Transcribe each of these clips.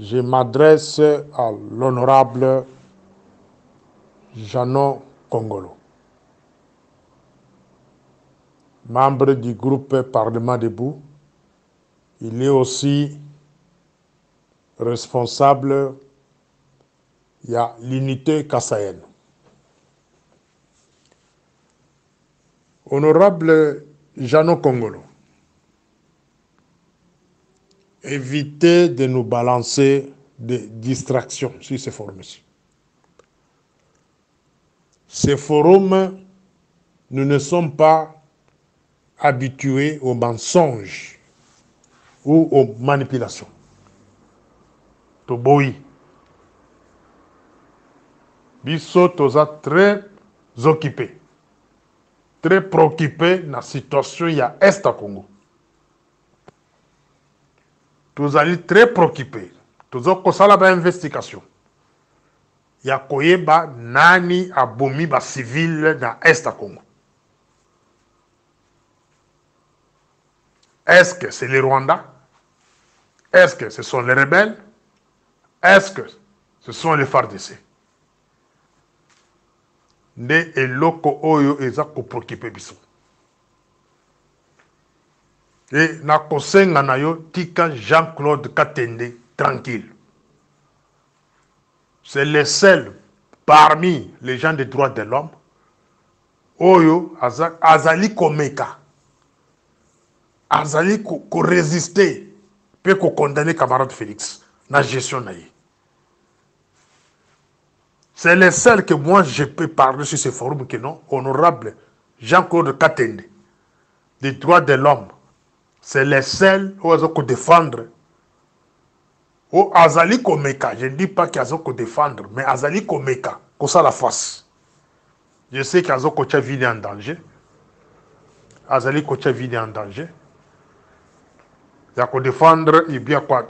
Je m'adresse à l'honorable Jeannot Kongolo, membre du groupe Parlement debout. Il est aussi responsable de l'unité kassaïenne. Honorable Jeannot Kongolo, évitez de nous balancer des distractions sur ces forums-ci. Ces forums, nous ne sommes pas habitués aux mensonges ou aux manipulations. Toboyi. Biso toza très occupés, très préoccupés de la situation il y a Est à Congo. Nous allons très préoccupés. Nous allons faire une investigation. Il y a koyeba nani abomi ba civil dans Est à Congo. Est-ce que c'est les Rwandais? Est-ce que ce sont les rebelles? Est-ce que ce sont les FARDC? Nde eloko oyo eza ko préoccupé biso. Et na kosenga na yo tika Jean-Claude Katende tranquille. C'est le seul parmi les gens des droits de l'homme oyo azali komeka. Azali ko résister peut ko condamner camarade Félix na gestion na ye. C'est le seul que moi je peux parler sur ce forum que non, honorable Jean-Claude Katende des droits de l'homme. C'est le seul où ils ont défendre. Ou Azali Komeka, je ne dis pas qu'ils ont défendre, mais Azali Komeka, comme ça la face. Je sais qu'ils ont coaché vie en danger. Azali coaché vie en danger. Il y a qu'à défendre, il y a qu'à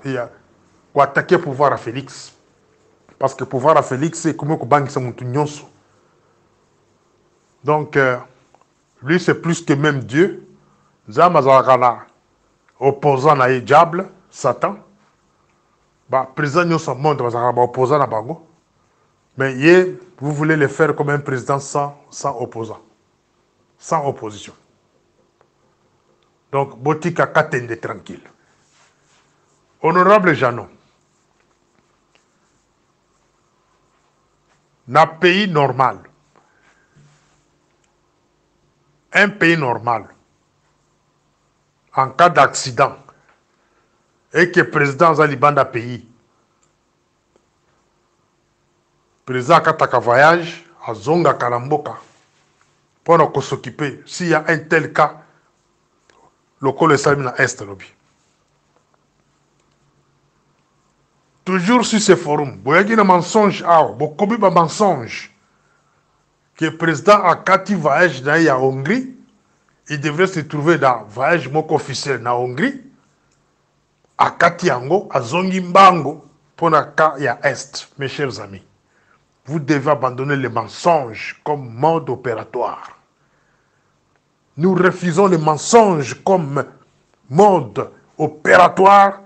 attaquer le pouvoir à Félix. Parce que le pouvoir à Félix, c'est comme un nyonso. Donc, lui, c'est plus que même Dieu. Zamazakala, opposant à diable, Satan. Président nyonso monde, opposant à Bango. Mais vous voulez le faire comme un président sans opposant. Sans opposition. Donc, Botika Katende tranquille. Honorable Jeannot, dans un pays normal, en cas d'accident, et que le président Zaliban d'un pays, le président Kataka voyage à Zonga Kalamboka, pour s'occuper, s'il y a un tel cas, le col est dans l'Est lobby. Toujours sur ce forum, il y a un mensonge, il y a un mensonge que le président a Kati voyage dans la Hongrie, il devrait se trouver dans le voyage officiel en Hongrie, à Kati Yango, à Zongi Mbango, pour le cas il y a Est, mes chers amis. Vous devez abandonner les mensonges comme mode opératoire. Nous refusons les mensonges comme mode opératoire.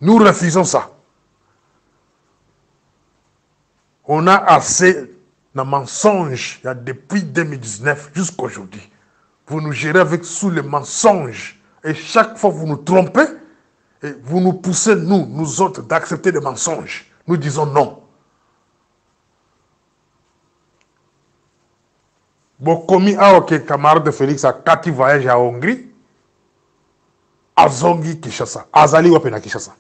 Nous refusons ça. On a assez de mensonges depuis 2019 jusqu'à aujourd'hui. Vous nous gérez avec sous les mensonges. Et chaque fois vous nous trompez, et vous nous poussez, nous autres, d'accepter des mensonges. Nous disons non. Bon, commis que camarade de Félix a Kati voyage à Hongrie, Azongi Kishasa, Azali Wapena Kishasa.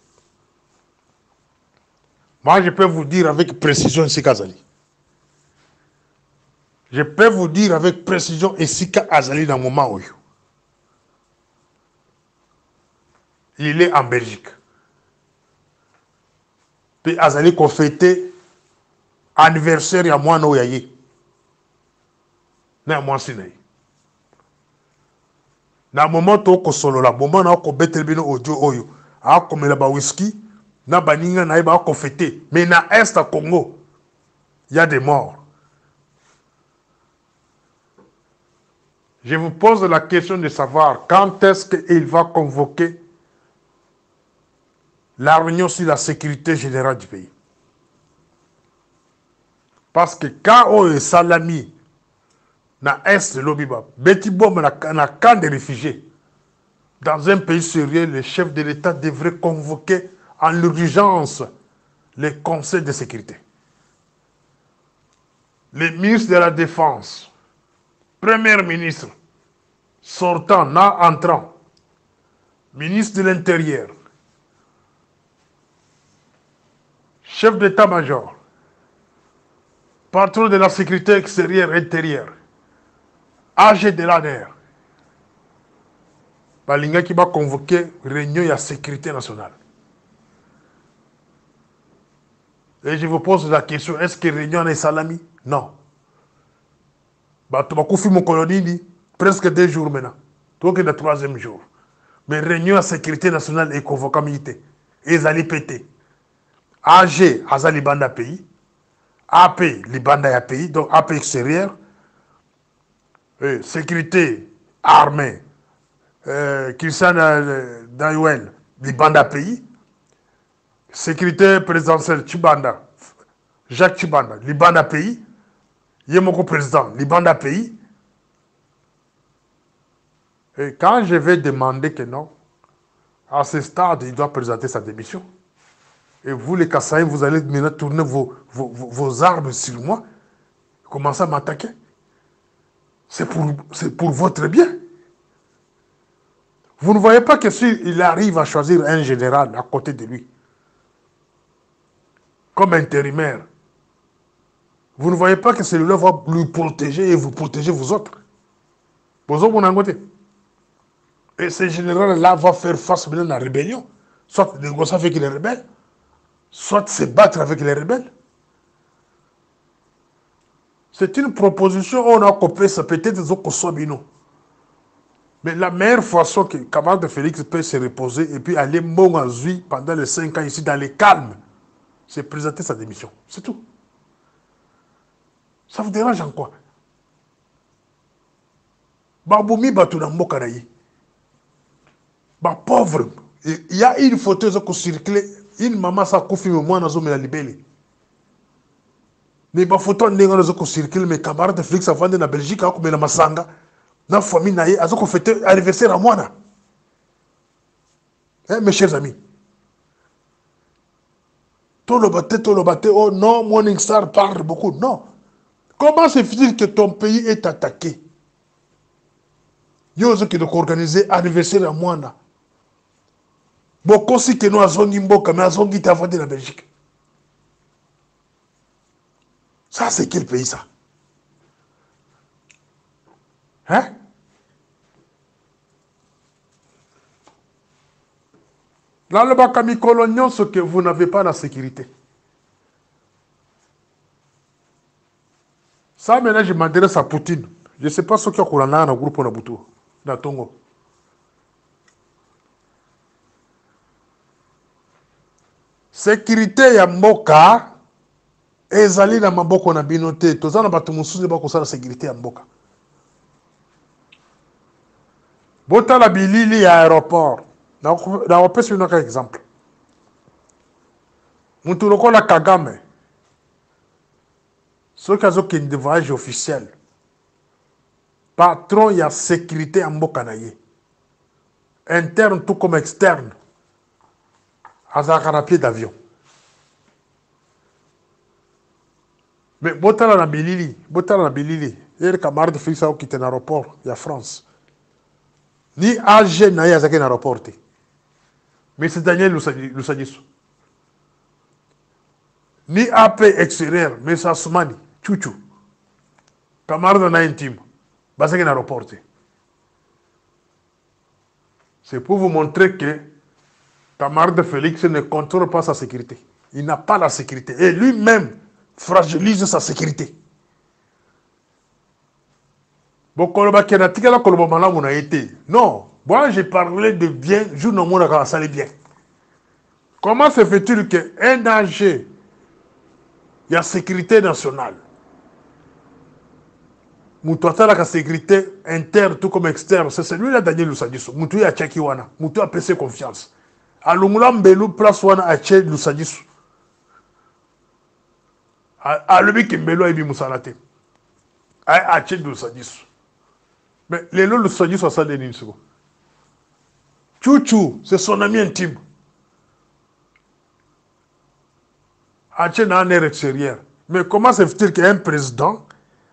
Moi, je peux vous dire avec précision ici qu'Azali. Je peux vous dire avec précision ici qu'Azali dans le moment où il est en Belgique. Puis Azali qu'on fêtait anniversaire à moi no yaye. Na moi sinaï. Na moment to solo la moment na ko betelbino audio oyo a ko mela ba whisky na baninga na ba ko fêter mais na Est à Congo il y a des morts. Je vous pose la question de savoir quand est-ce qu'il va convoquer la réunion sur la sécurité générale du pays. Parce que quand on est salami, dans l'Est de l'Obiba, Betty Bom, dans un camp de réfugiés, dans un pays sérieux, le chef de l'État devrait convoquer en urgence les conseils de sécurité. Le ministre de la Défense, premier ministre, sortant, non entrant, ministre de l'Intérieur, chef d'état-major, patron de la sécurité extérieure et intérieure, AG de l'ANER, Balinga qui va convoquer réunion de la sécurité nationale. Et je vous pose la question, est-ce que réunion est salami? Non. Tu vas confirmer mon colonie presque 2 jours maintenant. Donc le 3e jour. Mais réunion de la sécurité nationale est convocabilité. Et ils allaient péter. AG, Aza Libanda pays. AP, Libanda ya pays. Donc AP extérieur. Sécurité armée. Christian Dayuel, Libanda pays. Sécurité présidentielle, Chibanda. Jacques Chibanda, Libanda pays. Yemoko président, Libanda pays. Et quand je vais demander que non, à ce stade, il doit présenter sa démission. Et vous, les Kassaïens, vous allez maintenant tourner vos armes sur moi, commencer à m'attaquer. C'est pour votre bien. Vous ne voyez pas que s'il arrive à choisir un général à côté de lui, comme intérimaire, vous ne voyez pas que celui-là va lui protéger et vous protéger vous autres. Vous autres, vous en côté. Et ce général-là va faire face maintenant à la rébellion. Soit négocier avec les rebelles, soit se battre avec les rebelles. C'est une proposition, on a copié ça peut-être des autres Sobino. Mais la meilleure façon que camarade de Félix peut se reposer et puis aller Mongazui pendant les 5 ans ici dans le calme, c'est présenter sa démission. C'est tout. Ça vous dérange en quoi? Baboumi Batunambo Karayi. Pauvre. Il y a une photo qui circule. Une maman sa confirme moi dans la libellé. Mais ma photo qui circule mes camarades de Félix avant de la Belgique comme la Masanga. Dans la famille naïe, a fait anniversaire à moi. Mes chers amis. Tout le bâté, oh non, Morning Star parle beaucoup. Non. Comment se fait-il que ton pays est attaqué? Yo qui doit organiser anniversaire à moi. Beaucoup si que nous avons Mboka, mais avons dit avant de la Belgique. Ça, c'est quel pays ça? Hein? Là, le Bakami colonial, ce que vous n'avez pas la sécurité. Ça, maintenant, je m'adresse à Poutine. Je ne sais pas ce qu'il y a dans le groupe Nabutu, dans Tongo. Sécurité ya mboka, ezali na maboko na binote. Toza na batu mususu ba kosala sécurité ya mboka. Bota la bilili ya aéroport. Na opesi un exemple. Mutu lokola Kagame. Ce qui a un voyage officiel. Patron ya sécurité ya mboka na ye. Interne tout comme externe. Azaka pied d'avion. Mais botala na bilili, les camarades de Félix qui étaient dans l'aéroport, il y a France. Ni AG na yazaki dans l'aéroport. Mais c'est Daniel Lusadiso. Ni AP extérieur, mais c'est Assoumani, Chouchou. Camarade na intime, basaki dans l'aéroport. C'est pour vous montrer que camarade de Félix ne contrôle pas sa sécurité. Il n'a pas la sécurité. Et lui-même fragilise sa sécurité. Non, moi j'ai parlé de bien, jour no monde ça allait bien. Comment se fait-il qu'un danger, il y a sécurité nationale, Moutou a la sécurité interne tout comme externe. C'est celui-là, Daniel Lusadiso. Moutou a tchaki wana. Moutou a payé confiance. A l'ongula mbelu place wana a tché Lusadiso. A lui qui mbelu a ibi moussalate. A tché Lusadiso. Mais les lots Lusadiso a ça de n'imsigo. Chouchou, c'est son ami intime. A tché n'a un air extérieur. Mais comment se fait-il qu'un président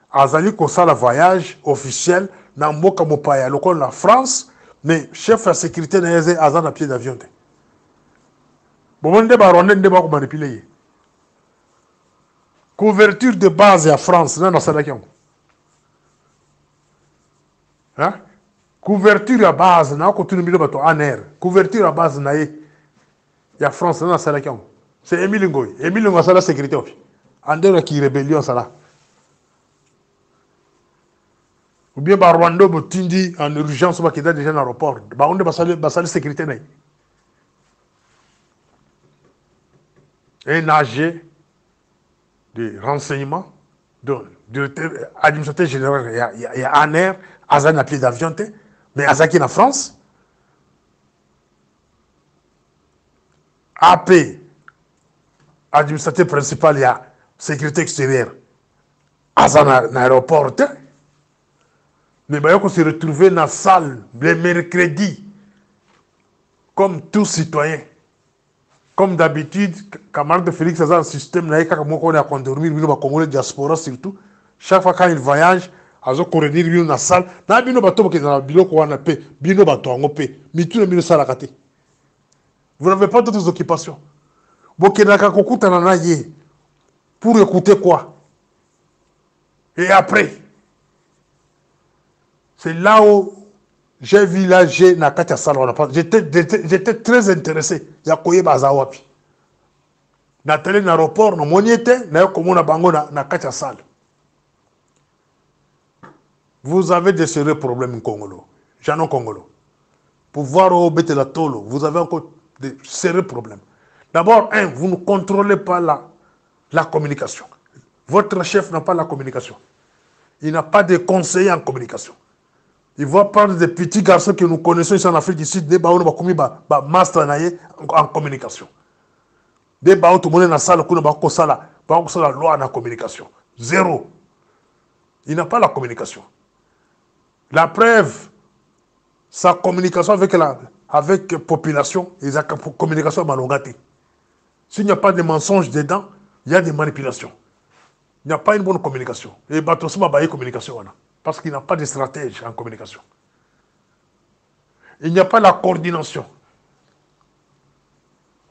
azali kosala voyage officiel na mboka mopaya lokola la France mais chef de sécurité na yeze aza na pied d'avion te bomoni nde barwandais nde bakomanipule ye couverture de base ya France nani asalaki yango couverture ya base na akotuna bino bato aner couverture ya base na ye ya France nani asalaki yango c'est Émile Ngoyi. Émile Ngoyi asala sécurité opi andero ki rébellion asala ou bien par Rwanda Botindi en urgence qui est déjà dans l'aéroport. On a sécurité. Un AG de renseignement, de administrateur général, il y a ANR, Azan à pied d'avion, mais Azaki en France. AP, administrateur principal, il y a sécurité extérieure, Azan à l'aéroport. Mais on se retrouver dans la salle le mercredi, comme tout citoyen. Comme d'habitude, camarade de Félix a un système, quand on est à dormir, nous sommes Congolais diaspora surtout. Chaque fois qu'il voyage, ils ont courir dans la salle. Dans le bateau qui est dans le bureau, on a paix. Bino bateau en paix. Mais tout le monde est à la Vous n'avez pas d'autres occupations. Pour écouter quoi? Et après, c'est là où j'ai vu là, j'étais très intéressé. Il y a Koye Bazawapi. Na télé na aéroport, na moniete, na yokomo na bango na katia salle. Vous avez de sérieux problèmes en Congolo. J'en ai Congolo. Pour voir au la tolo, vous avez encore de sérieux problèmes. D'abord, vous ne contrôlez pas la communication. Votre chef n'a pas la communication. Il n'a pas de conseiller en communication. Il va prendre des petits garçons que nous connaissons ici en Afrique du Sud, des baouna bakoumi master en communication. Des baouna tout le monde dans la salle, la loi en communication. Zéro. Il n'a pas la communication. La preuve, sa communication avec la population, et sa communication malongate. S'il n'y a pas de mensonges dedans, il y a des manipulations. Il n'y a pas une bonne communication. Et Batosima baye communication. Parce qu'il n'a pas de stratège en communication. Il n'y a pas la coordination.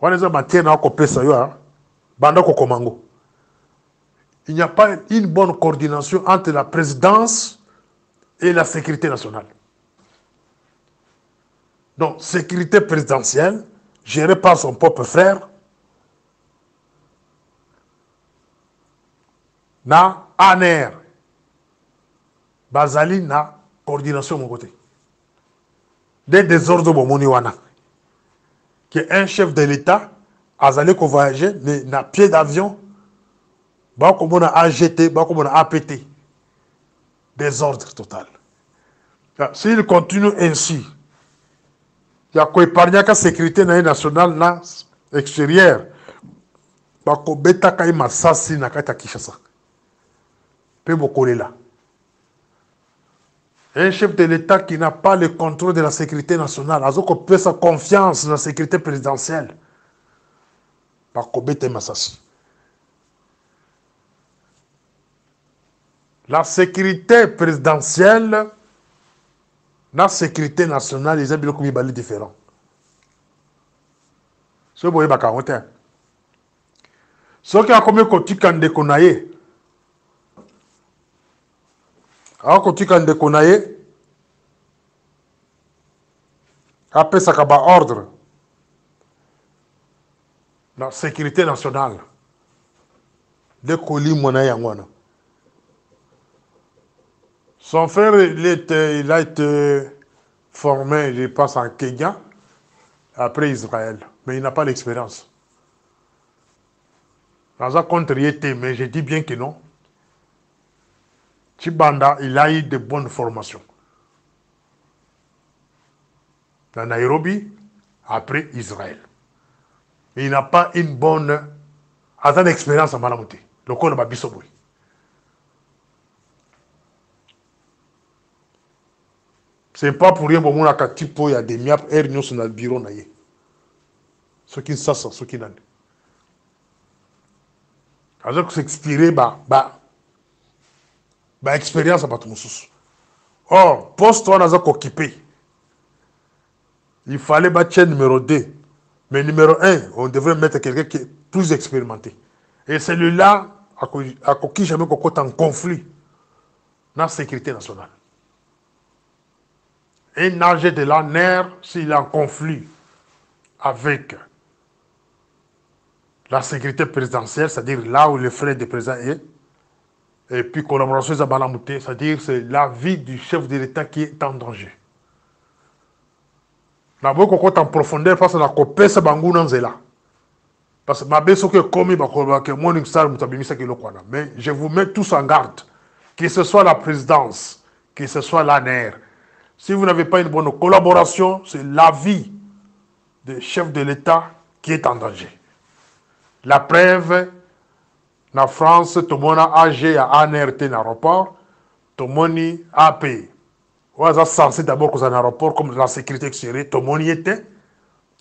Il n'y a pas une bonne coordination entre la présidence et la sécurité nationale. Donc, sécurité présidentielle, gérée par son propre frère, na ANR. Bazali na coordination mon côté. Des désordres bomoniwana. Que un chef de l'État azali ko voyager na pied d'avion ba ko mona AGT ba ko mona APT. Désordre total. S'il continue ainsi, il y a ko épargner la sécurité nationale na extérieure. Ba ko beta kai masasi na kata Kinshasa. Pe bokolela. Un chef de l'État qui n'a pas le contrôle de la sécurité nationale, a peut sa confiance dans la sécurité présidentielle. Par Kobete Massassi. La sécurité présidentielle, la sécurité nationale, ils ont bien comme ils différents. Ce boye bakarotin. Ce qui a commis côté Kande Konaye. Alors, quand tu as konaye, après ça, il ordre la sécurité nationale de Koli Monayangwana. Son frère, il a été formé, je pense, en Kenya, après Israël, mais il n'a pas l'expérience. Dans un contre, il était, mais je dis bien que non. Chibanda, il a eu de bonnes formations. Dans Nairobi, après Israël. Il n'a pas une bonne expérience à Malamouti. Le corps de Babisoboui. Ce n'est pas pour rien que il y a des miap et réunions sur le bureau. Ceux qui savent, ceux qui n'ont pas. Alors que c'est expiré, expérience à Batmoussous. Or, poste on a occupé. Il fallait battre numéro 2. Mais numéro 1, on devrait mettre quelqu'un qui est plus expérimenté. Et celui-là, à qui jamais qu'on en conflit dans la sécurité nationale. Un âgé de la nerf, s'il est en conflit avec la sécurité présidentielle, c'est-à-dire là où le frère du président est, et puis collaboration de Balamouté, c'est-à-dire c'est la vie du chef de l'État qui est en danger. Na boko ko en profondeur face à la copesse bangu nanzela. Parce que ma beso que commis que Morning Star mutabimisa ki lokwana. Mais je vous mets tous en garde. Que ce soit la présidence, que ce soit l'ANR. Si vous n'avez pas une bonne collaboration, c'est la vie du chef de l'État qui est en danger. La preuve, en France, tout le monde a AG à ANRT dans l'aéroport, tout le monde a AP. On est censé d'abord que dans l'aéroport, comme la sécurité extérieure, tout le monde y était.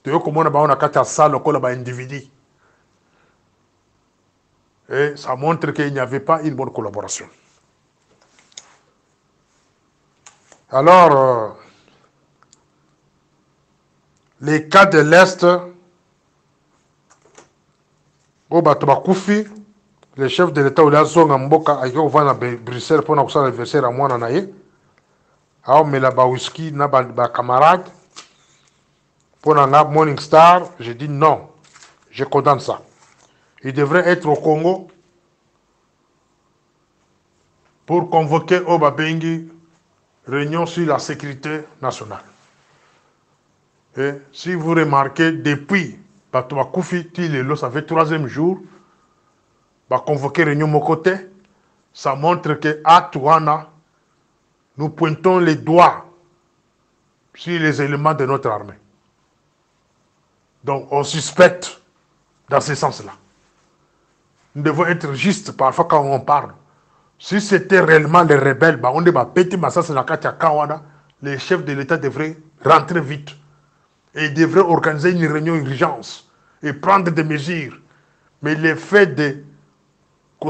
Tout le monde a une salle, un individu. Et ça montre qu'il n'y avait pas une bonne collaboration. Alors, les cas de l'Est, le chef de l'État, il a son amboka, il a Bruxelles pour nous faire l'adversaire à moi, mais la whisky, na ba camarade, pour un Morning Star, j'ai dit non, je condamne ça. Il devrait être au Congo pour convoquer Obabengi réunion sur la sécurité nationale. Et si vous remarquez, depuis Batouma Koufi, ça fait 3e jour, va convoquer réunion mon côté, ça montre que à Touana, nous pointons les doigts sur les éléments de notre armée. Donc on suspecte dans ce sens-là. Nous devons être justes parfois quand on parle. Si c'était réellement les rebelles, on débat petit massacre la Katia Kawana, les chefs de l'État devraient rentrer vite. Et ils devraient organiser une réunion d'urgence et prendre des mesures. Mais le fait de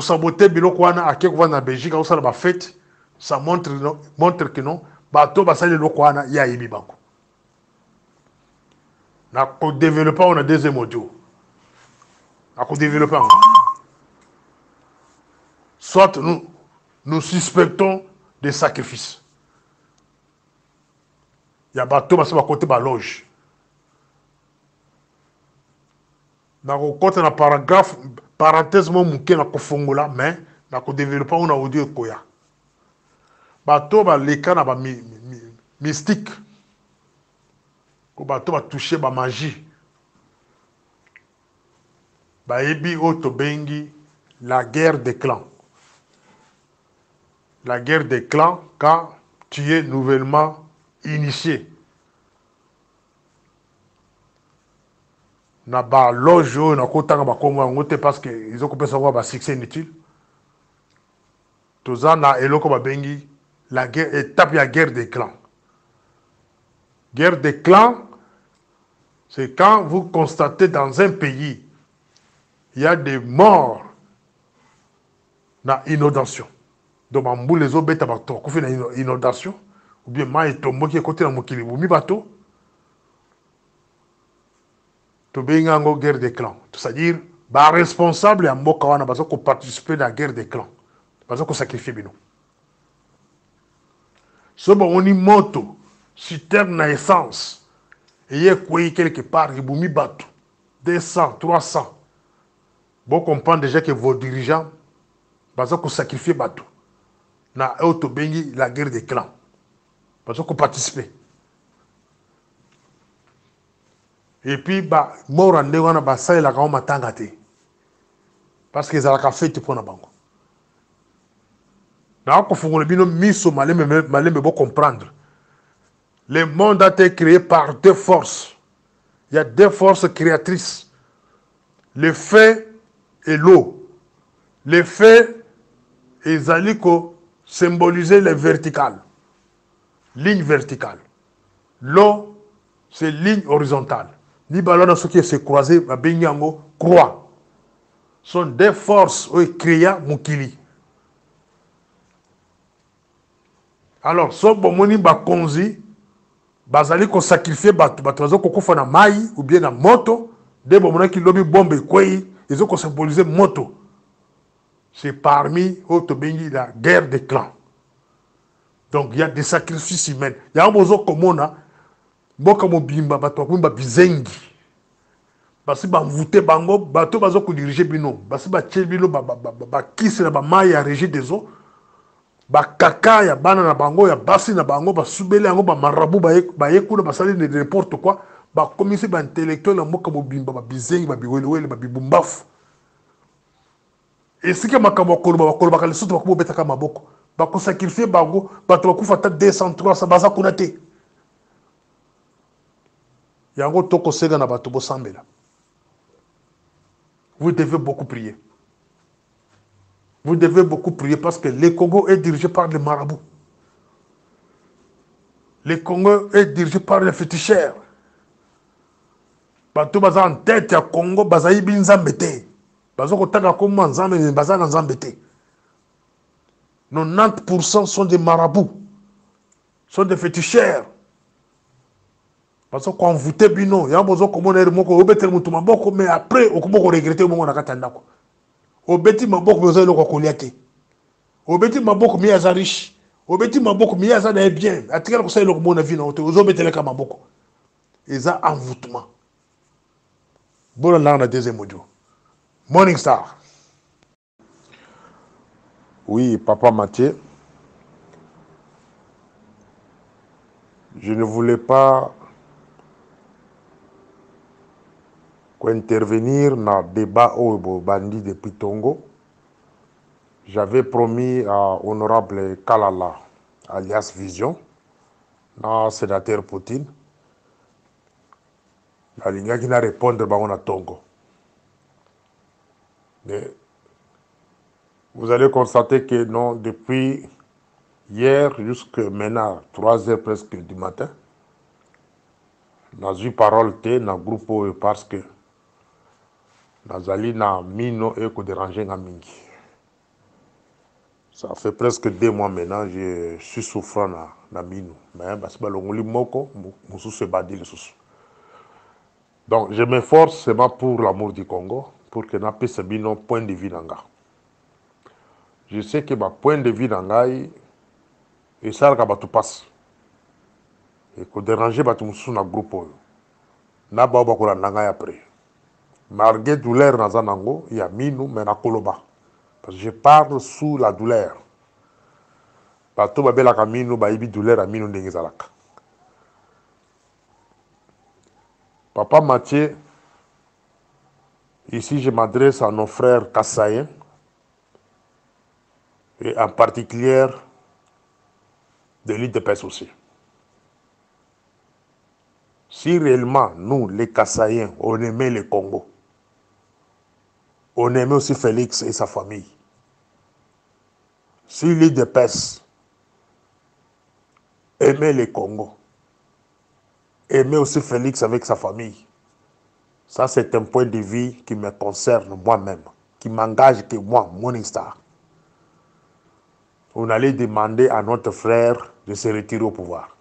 saboter Bilokwana à Kekwana Belgique, ça montre que non, bateau basali Lokwana ya ibi banko. Na ko développer on a deuxième audio. Na ko développer encore. Soit nous suspectons des sacrifices. Il y a bateau basali côté ba loge. Na ko côté na paragraphe parenthèse mo muke na ko fongola mais na ko développer on a audio koya. Bateau ba leka na ba mystique. Ko bateau ba toucher ba magie. Ba ebi oto bengi la guerre des clans. La guerre des clans quand tu es nouvellement initié. Na ba loge na kotanga ba komo ngote parce que ils ont coupé savoir ba succès inutile. Toza na eloko ba bengi la guerre étape ya guerre des clans. Guerre des clans, c'est quand vous constatez dans un pays il y a des morts na inondation. Donc mambu les autres bêta bato ko fait na inondation ou bien ma etombo qui est côté na mokili bumi bato. To bengango guerre des clans, c'est-à-dire ba responsable ya mboka wana bazo ko participer dans la guerre des clans, bazo ko sacrifier bino. So ba oni moto citerne na essence et y a quelque part ibumi bato 200 300. Bon comprendre déjà que vos dirigeants bazo ko sacrifier bato na auto bengi la guerre des clans, bazo ko participer. Et puis, mort en wana ba ça la kama matangate. Parce qu'ils ont la fête pour na bango. comprendre. Le monde a été créé par deux forces. Il y a deux forces créatrices. Le feu et l'eau. Le feu est symboliser les verticales. Ligne verticale. L'eau, c'est ligne horizontale. Ni ballon ce qui se croisé, ma binyango, croix. Sont des forces qui créent Mukili. Alors, so bomoni ba konzi, bazali ko sacrifier batu bazo kokufa na mai ou bien na moto, de bomona ki lobi bombe kwei, ils ont symboliser moto. C'est parmi autres bengi la guerre des clans. Donc il y a des sacrifices humains. Il y a un bozo komona, boka mobimba batu bakumba bizengi. Basi ba mvute bango, bato bazo ko diriger bino, basi ba tche bino ba kisi na ba mai ya régie des eaux. Bakaka ya bana na bango ya basi na bango basubeli yango ba marabu ba yekuna basali de n'importe quoi ba komisi ba intellectuel na moka mobimba ba bizengi ba biwelewele ba bibumbafu esika makambo koloba ka lesoto bakubo betaka maboko ba ko sacrifier bango bato bakufa ta 200 300 baza kuna te yango toko sega na bato bosambela. Vous devez beaucoup prier. Vous devez beaucoup prier parce que le Congo est dirigé par les marabouts. Le Congo est dirigé par les féticheurs. Bato baza en tête ya Congo baza yibi nzambete. Bazo kotaka koma nzambe baza na nzambete. 90% sont des marabouts. Sont des féticheurs. Bazo ko envoûter bino, ya bozo komona ere moko obetel mutu maboko mais après okomoko regretter mongo na katandako. Obeti maboko bezo eloko kolia te. Obeti maboko mi aza riche. Obeti maboko mi aza na bien. Atikala ko sa eloko mona vie na ote. Ozobetele ka maboko. Eza envoûtement. Bon là na deuxième audio. Morning Star. Oui, Papa Mathieu. Je ne voulais pas intervenir dans le débat au bandit depuis Tongo. J'avais promis à Honorable Kalala, alias Vision, na sénateur Poutine, la ligne qui n'a répondre à Tongo. Mais vous allez constater que non, depuis hier jusqu'à maintenant, 3 heures presque du matin, j'ai eu parole dans le groupe parce que Nazali na mino et ko déranger na mingi. Ça fait presque 2 mois maintenant, je suis souffrant na mino. Mais parce que l'ongoli moko, musu se badi le sous. Donc je m'efforce seulement pour l'amour du Congo, pour que na pese bino point de vue nanga. Je sais que ma point de vue nanga et ça ka batu passe. Et ko déranger batu musu na groupe. Na ba ba ko nanga après. Malgré douleur dans Zanango, il y a Minou, mais na Koloba. Parce que je parle sous la douleur. Bato babela ka Minou, ba ibi douleur à Minou ndengezalaka. Papa Mathieu, ici je m'adresse à nos frères kassaïens, et en particulier de l'île de Pes aussi. Si réellement, nous, les kassaïens, on aimait le Congo, on aimait aussi Félix et sa famille. Si l'île de Pes aimait le Congo, aimait aussi Félix avec sa famille, ça c'est un point de vue qui me concerne moi-même, qui m'engage que moi, Morning Star. On allait demander à notre frère de se retirer au pouvoir.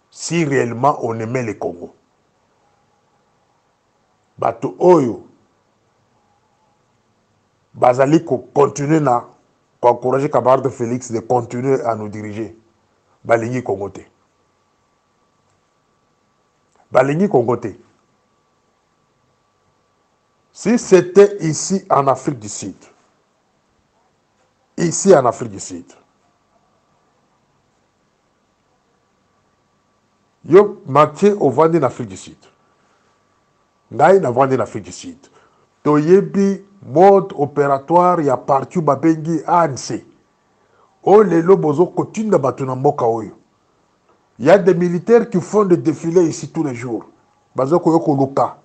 Si réellement on aimait le Congo. Bato Oyo, Bazali continue à encourager camarade Félix de continuer à nous diriger. Balingi Congote. Balingi Congote. Si c'était ici en Afrique du Sud, ici en Afrique du Sud, yo Mathieu au vandi en Afrique du Sud. Ngai na vandi en Afrique du Sud. Toyebi mode opératoire ya partout babengi ANC. Oh, les lobos, continue à battre dans mboka oyo. Il y a des militaires qui font des défilés ici tous les jours. Bazoko yoko luka.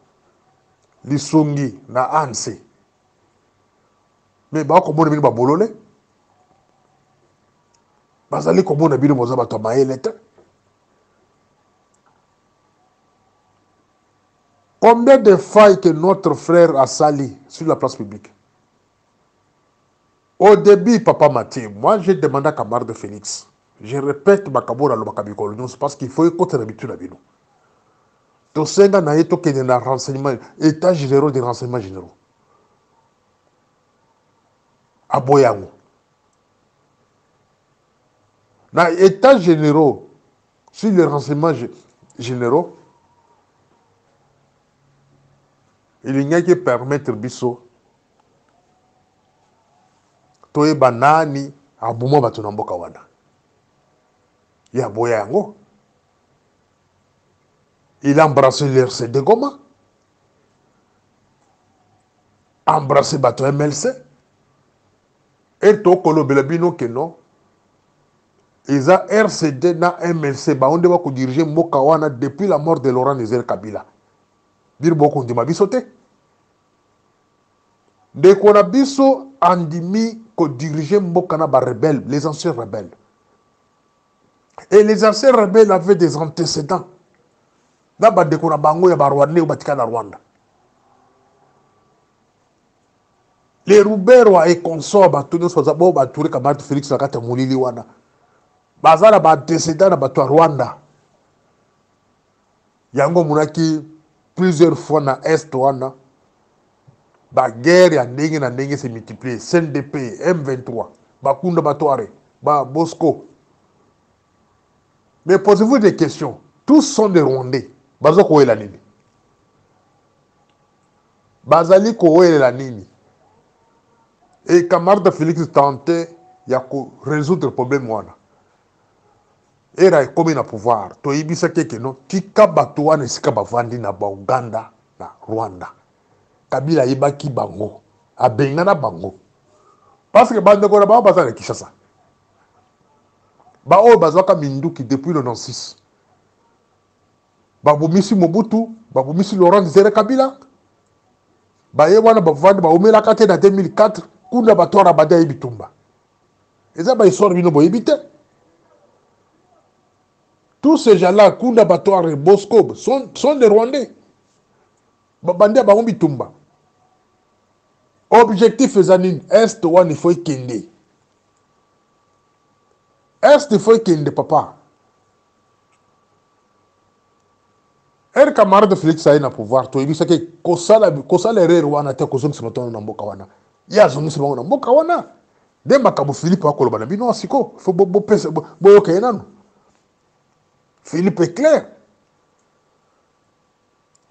Lisongi na anse. Mais ba ko mona bino ba bolole. Bazali ko mona bino moza ba to maele te. Combien de failles que notre frère a sali sur la place publique? Au début, Papa Mathieu, moi j'ai demandé à camarade Félix. Je répète ma kabora lo makabikolo parce qu'il faut écouter l'habitude à bino. To senga na yeto ke na renseignement, état généraux des renseignements généraux. Aboyango. Na état généraux sur les renseignements généraux, il n'y a que permettre biso toye banani abuma batu na mboka wana. Ya boyango. Il a embrassé l'RC de Goma, embrassé bateau MLC, et to kolo belabino que non, ils ont RCD na MLC, on doit diriger Mokawana depuis la mort de Laurent Nézer Kabila. Dire beaucoup de ma bisote. Dès qu'on a biso, andimi ko diriger Mokana ba rebelles, les anciens rebelles. Et les anciens rebelles avaient des antécédents. Là-bas, dès qu'on a bango ya ba Rwanda ou batika na Rwanda. Les Rouberwa et consorts, Batouni Swazabo, Batouri Kamat Félix Lakata Moulili Wana. Bazala ba antécédent na Bato Rwanda. Yango Mounaki, plusieurs fois na Est Wana. Ba guerre ya ndenge na ndenge se multiplier. CNDP, M23, Bakunda Batoare, Ba Bosco. Mais posez-vous des questions. Tous sont des Rwandais. Bazoko e la nini. Bazali ko e la nini. Et camarade Félix tentait de résoudre le problème. Et il a commis le pouvoir. To ibisa keke no. Tika batuwa ne sika bavandi na ba Uganda na Rwanda. Kabila ibaki bango. Abengana bango. Parce que bande kona ba bazana Kinshasa. Ba o bazwaka minduki depuis le 96. Babumisi Mobutu, babumisi Laurent Désiré Kabila. Ba ye wana bavandi ba omela kate na 2004. Kunda batora bada ibitumba. Eza ba histoire bino boyebite. Tous ces gens-là, Kunda batora et Bosco, sont des Rwandais. Babandi ba bitumba. Objectif ezanin est one il faut kende. Est il faut kende papa. Er camarade Félix a na pouvoir to ibisa ke kosala erreur wana te kozongi semato na mboka wana. Ya zongi semato na mboka wana. De makabo Philippe akoloba na bino asiko fo bo pesa bo yoke nanu. Philippe est clair.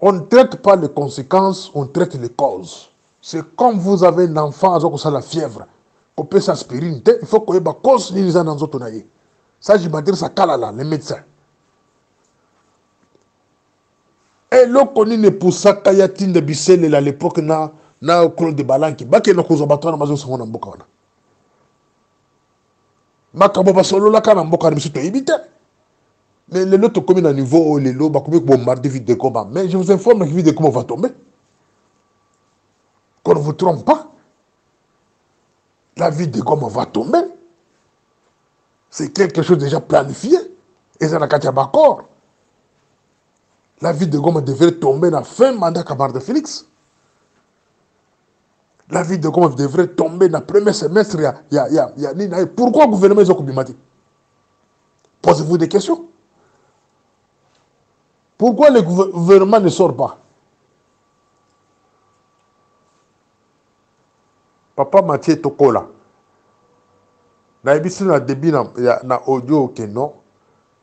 On ne traite pas les conséquences, on traite les causes. C'est comme vous avez un enfant qui a la fièvre, qu'on peut s'aspirer, il faut qu'on ait une cause de l'autre. Ça, je m'adresse à Kalala, les médecins. Et là, on est pour ça, Kayatin de Bissel, à l'époque, na Claude de Balanki, bah, qu'il y a un bateau dans ma zone de Mbokana. Makabo solo la kana Mbokana, monsieur, tu éviter. Mais les autres communes à niveau, les lots, bah, comment bombarder vite de combat. Mais je vous informe que vite de comment va tomber. Qu'on ne vous trompe pas. La vie de Goma va tomber. C'est quelque chose déjà planifié. Et ça n'a qu'à être d'accord. La vie de Goma devrait tomber dans la fin mandat camarade Félix. La vie de Goma devrait tomber dans le premier semestre. Pourquoi le gouvernement est occupé? Posez-vous des questions. Pourquoi le gouvernement ne sort pas? Papa Mathieu Tokola. Na ebisi na début na audio que non.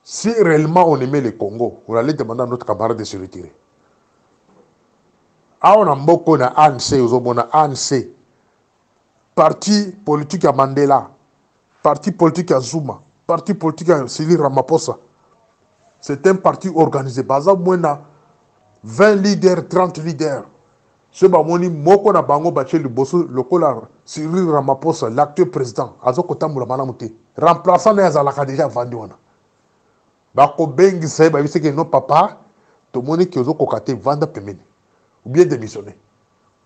Si réellement on aimait le Congo, on allait demander à notre camarade de se retirer. Ah, on a beaucoup na ANC, on a ANC. Parti politique à Mandela, parti politique à Zuma, parti politique à Cyril Ramaphosa. C'est un parti organisé. Baza moins 20 leaders, 30 leaders. Ce bamoni moko na bango bache liboso lokola Cyril Ramaphosa l'actuel président azoko tambola malamu te remplaçant na azalaka déjà vandi wana bako bengi sai ba biseke no papa to moni ki ozokoka te vanda pembeni ou bien démissionner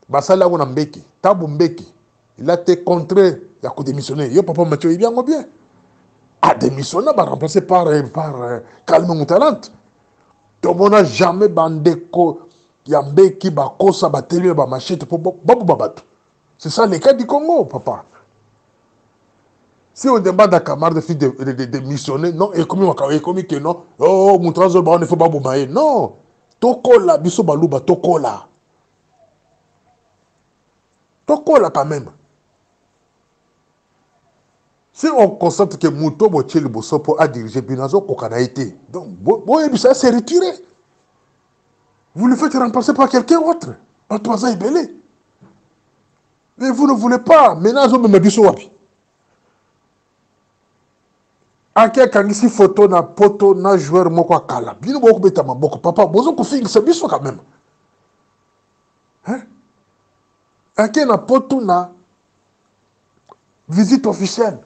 basala ngo na mbeki tabu mbeki il a été contraint ya ko démissionner yo papa Mathieu il bien a démissionné ba remplacé par Calme Moutalante to mona jamais bandeko Yambeki bakosa bateli ba machete pour babu babatu. C'est ça le cas du Congo, papa. Si on demande à Kamar de faire de missionner, non, et comme que non, oh, Moutranzo, on ne faut pas boumailler. Non, tokola, biso baluba, tokola. Tokola quand même. Si on constate que Mouto Bochel Bosopo a dirigé Binazo Kokanaïté, donc, ça s'est retiré. Vous le faites remplacer par quelqu'un d'autre. Par Toisa Ibele. Mais vous ne voulez pas. Maintenant, vous me dites wapi. Ake kangisi photo na poto na joueur moko akala. Bino boko beta maboko. Papa, bozo ko fingi sa biso quand même. Hein? Ake na poto na visite officielle.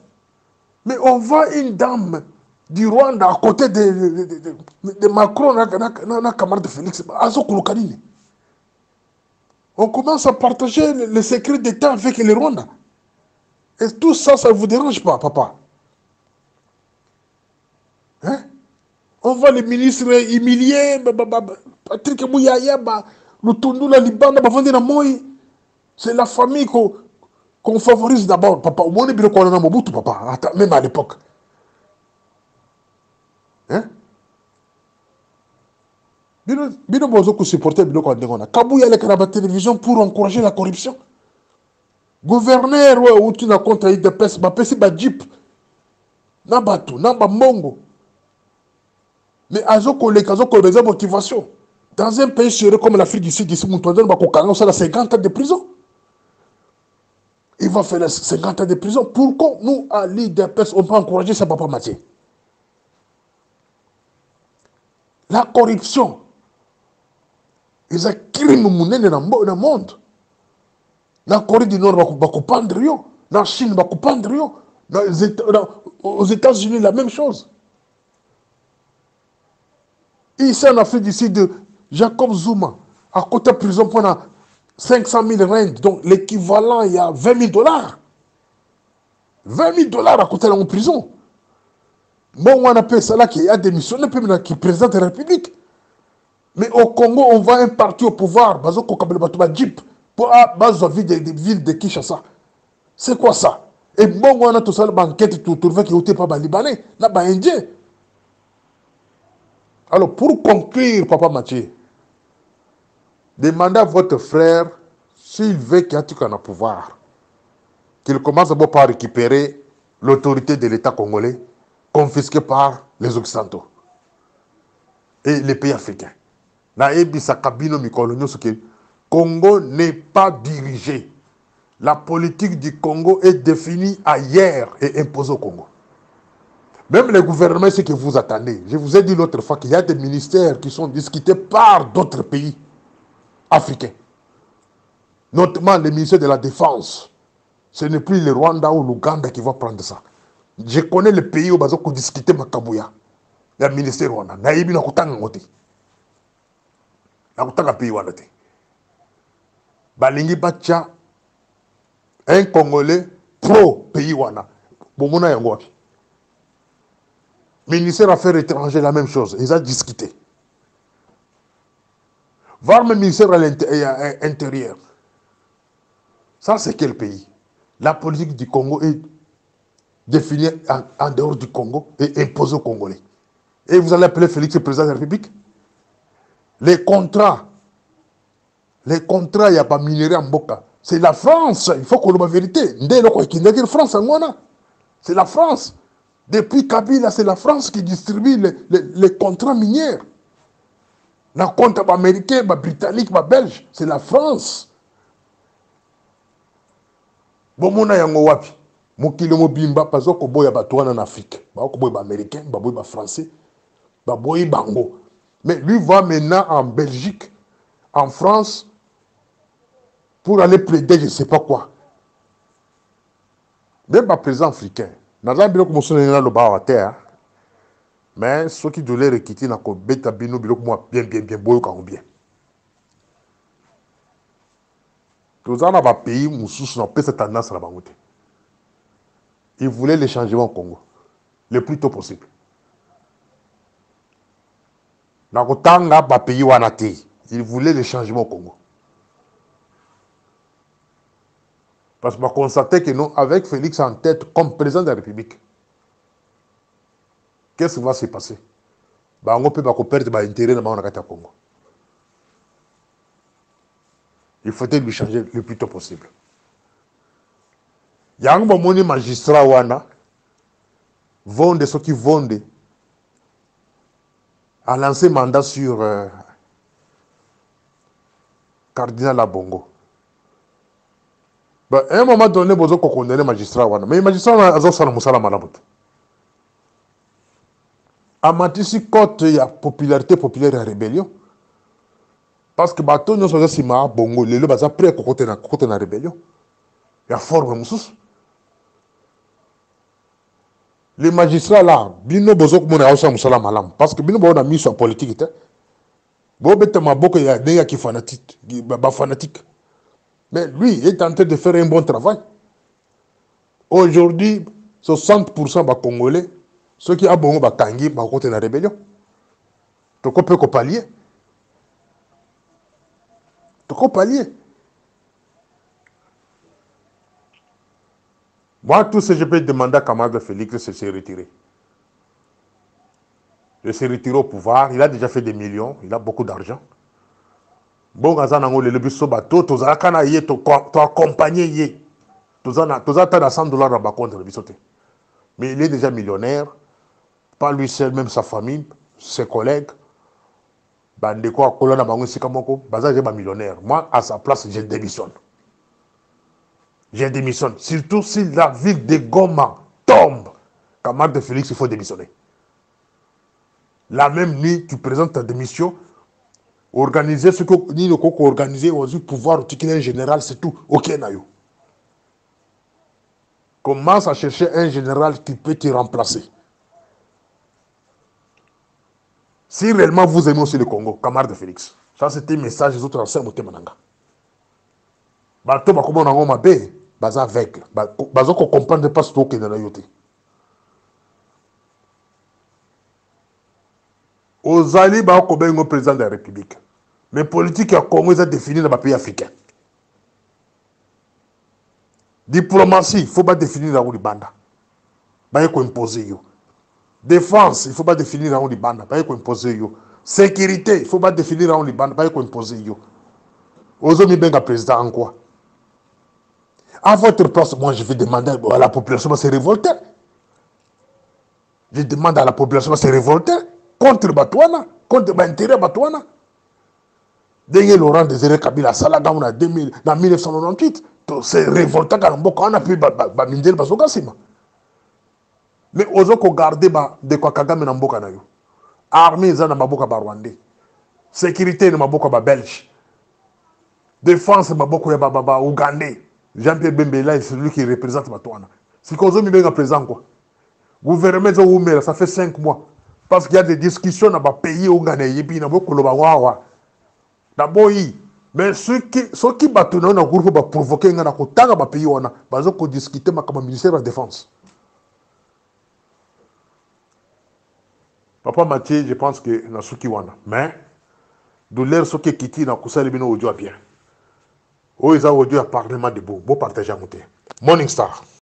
Mais on voit une dame du Rwanda à côté de Macron, na camarade Félix. On commence à partager les secrets d'État avec les Rwandais. Et tout ça, ça ne vous dérange pas, papa? Hein? On voit les ministres humiliés, Patrick Mouyaya, Lutundula Libanda, c'est la famille qu'on favorise d'abord, papa. Au moins, on a Mobutu, papa, même à l'époque. Hein? Bino bozo ko supporter bilo ko ndengona. Kabouya le kanaba télévision pour encourager la corruption. Gouverneur ou tu na contre de pes ba pesi ba jeep. Na batu, na ba mongo. Mais azoko les azoko des motivation. Dans un pays sérieux comme l'Afrique du Sud, ici Moutouadel ba ko kanga ça 50 ans de prison. Il va faire 50 ans de prison. Pourquoi nous à l'île de pes on peut encourager ça papa Mathieu? La corruption. Ils ont crime monene dans le monde. La Corée du Nord, la Chine, aux États-Unis, la même chose. Ici en Afrique du Sud, Jacob Zuma, à côté de prison pendant 500 000 rand, donc l'équivalent, il y a 20 000 $. 20 000 $ à côté de la prison. Bon, on appelle ça là qui a démissionné, qui est président de la République. Mais au Congo, on voit un parti au pouvoir, Jeep, pour avoir des villes de Kinshasa. C'est quoi ça? Et bon, on a tout ça, l'enquête, tout trouvé qui n'était pas Libanais, là, Indien. Alors, pour conclure, papa Mathieu, demandez à votre frère, s'il veut qu'il y ait un pouvoir, qu'il commence d'abord par récupérer l'autorité de l'État congolais, confisquée par les Occidentaux et les pays africains. Congo n'est pas dirigé. La politique du Congo est définie ailleurs et imposée au Congo. Même les gouvernements, ce que vous attendez. Je vous ai dit l'autre fois qu'il y a des ministères qui sont discutés par d'autres pays africains. Notamment le ministère de la Défense. Ce n'est plus le Rwanda ou l'Ouganda qui va prendre ça. Je connais le pays où ils discutent Makabouya. Le ministère Rwanda. Naïbi na kutanga ngote. Na pays wana te. Balingi bacha un Congolais pro pays wana. Bomona yango wapi. Ministère Affaires étrangères, la même chose. Ils ont discuté. Voir le ministère à l'intérieur. Ça, c'est quel pays? La politique du Congo est définie en dehors du Congo et imposée aux Congolais. Et vous allez appeler Félix le président de la République? Les contrats, il n'y a pas minerai en Boka. C'est la France, il faut qu'on ait la vérité. C'est la France. Depuis Kabila, c'est la France qui distribue les contrats miniers. Les contrats américains, britanniques, belges, c'est la France. Bomona yango wapi? Mokile mobimba pazo ko boya batwana en Afrique. Ba ko boya américain, ba boya français, ba boya bango. Mais lui va maintenant en Belgique, en France, pour aller plaider je ne sais pas quoi. Même pas président africain. Dans un bureau comme ça, le bas à terre. Mais ceux qui doivent les quitter, n'a beta bino bureau moi bien boyo quand bien. Tous dans un pays où nous avons cette tendance à la banque. Ils voulaient les changements au Congo le plus tôt possible. Dans le temps, le pays où on a été, ils voulaient les changements au Congo. Parce qu'on a constaté que nous, avec Félix en tête comme président de la République, qu'est-ce qui va se passer? On peut perdre l'intérêt dans le Congo. Il faut lui changer le plus tôt possible. Il y a un moment où magistrat wana vendent ceux qui vendent a lancé mandat sur Cardinal Abongo. À un moment donné, vous avez condamné le magistrat wana, mais le magistrat a fait un malabut. A matisi côte ya popularité populaire à rébellion. Parce que bateau nous sommes si ma bongo les lois après côté na rébellion. Il y a forme musus. Les magistrats là, bino bozo ko na osa musala malam parce que bino bo na mission politique té. Bo bete maboko ya nega qui fanatique, ba fanatique. Mais lui il est en train de faire un bon travail. Aujourd'hui, 60% des Congolais, ceux qui ont bon batangi, ba côté na rébellion. To ko peut ko pallier. Pallier. Moi, tout ce que je peux demander à Kamada Félix, c'est de se retirer. De se retirer au pouvoir. Il a déjà fait des millions, il a beaucoup d'argent. Bon, Gazanango, le bus bateau, tu as accompagné, tu as 100 dollars à contre le bisoté. Mais il est déjà millionnaire, pas lui seul, même sa famille, ses collègues. Bandeko a colonne à Bango Sikamoko, Baza est millionnaire. Moi, à sa place, je démissionne. Je démissionne. Surtout si la ville de Goma tombe. Camarade de Félix, il faut démissionner. La même nuit, tu présentes ta démission. Organiser ce que ni le coco organiser, au pouvoir, tu un général, c'est tout. Ok, Nayo. Commence à chercher un général qui peut te remplacer. Si réellement vous aimez aussi le Congo, camarade de Félix, ça c'était un message des autres anciens de Mananga. Bato bakomo nango mabe, baza avec, bazo ko comprendre pas ce que na yote. Ozali ba ko bengo président de la République. Mais politique ya Congo est définie dans les pays africains. Diplomatie, il faut pas définir dans les banda. Ba ko imposer yo. Défense, il ne faut pas définir dans les bandes, pas imposer yo. Sécurité, il ne faut pas définir dans les bandes, pas imposer yo. Ozomi benga président en quoi? À votre place, moi je vais demander à la population de se révolter. Je demande à la population de se révolter contre Batouana, contre l'intérêt Batouana. Dès Laurent Désiré Kabila, Salaga, en 1998, c'est révoltant quand on a pu Mindel Basogasima. Mais ozo ko garder de quoi Kagame na mboka na yo. Armée za na maboka ba Rwandais. Sécurité na maboka ba Belge. Défense maboka ya ba Ougandais. Jean-Pierre Bembela est celui qui représente Batouana. Si kozo mi benga présent quoi. Gouvernement zo oumela ça fait 5 mois parce qu'il y a des discussions dans ba pays ougandais et puis na boko lo ba wawa. D'abord mais ceux qui batuna na groupe ba provoquer ngana ko tanga ba pays wana bazo ko discuter makama ministère de la défense. Papa Mathieu, je pense que na suki wana. Mais, douleur ce qui quitte na kusali bino audio bien. O isa audio à parlement de beau partager à monter. Morning Star.